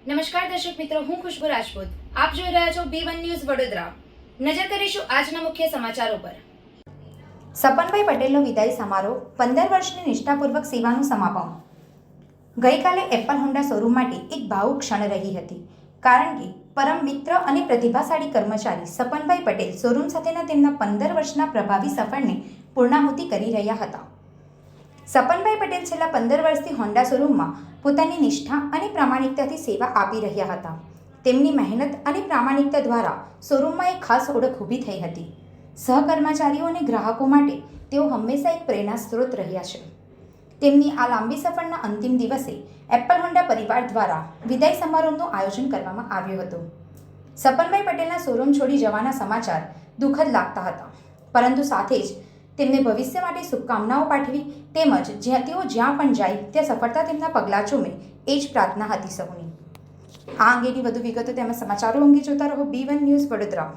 નમસ્કાર દર્શક મિત્રો, હું ખુશ્બુ રાજપૂત. આપ જોઈ રહ્યા છો B1 ન્યૂઝ વડોદરા. નજર કરીશું આજના મુખ્ય સમાચારો પર. સપનભાઈ પટેલનો વિદાય સમારોહ, 15 વર્ષની નિષ્ઠાપૂર્વક સેવાનું સમાપન. ગઈકાલે એપલ હોન્ડા શોરૂમ માટે એક ભાવુક ક્ષણ રહી હતી, કારણ કે પરમ મિત્ર અને પ્રતિભાશાળી કર્મચારી સપનભાઈ પટેલ શોરૂમ સાથેના તેમના 15 વર્ષના પ્રભાવી સફરને પૂર્ણાહુતિ કરી રહ્યા હતા. સપનભાઈ પટેલ છેલ્લા 15 વર્ષથી હોન્ડા શોરૂમમાં પોતાની નિષ્ઠા અને પ્રામાણિકતાથી સેવા આપી રહ્યા હતા. તેમની મહેનત અને પ્રામાણિકતા દ્વારા શોરૂમમાં એક ખાસ ઓળખ ઊભી થઈ હતી. સહકર્મચારીઓ અને ગ્રાહકો માટે તેઓ હંમેશા એક પ્રેરણા સ્ત્રોત રહ્યા છે. તેમની આ લાંબી સફરના અંતિમ દિવસે એપલ હોન્ડા પરિવાર દ્વારા વિદાય સમારોહનું આયોજન કરવામાં આવ્યું હતું. સપનભાઈ પટેલના શોરૂમ છોડી જવાના સમાચાર દુઃખદ લાગતા હતા, પરંતુ સાથે જ તેમને ભવિષ્ય માટે શુભકામનાઓ પાઠવી તેમજ તેઓ જ્યાં પણ જાય ત્યાં સફળતા તેમના પગલાં ચૂમે એ જ પ્રાર્થના હતી સૌની. આ અંગેની વધુ વિગતો તેમજ સમાચારો અંગે જોતા રહો B1 ન્યૂઝ વડોદરા.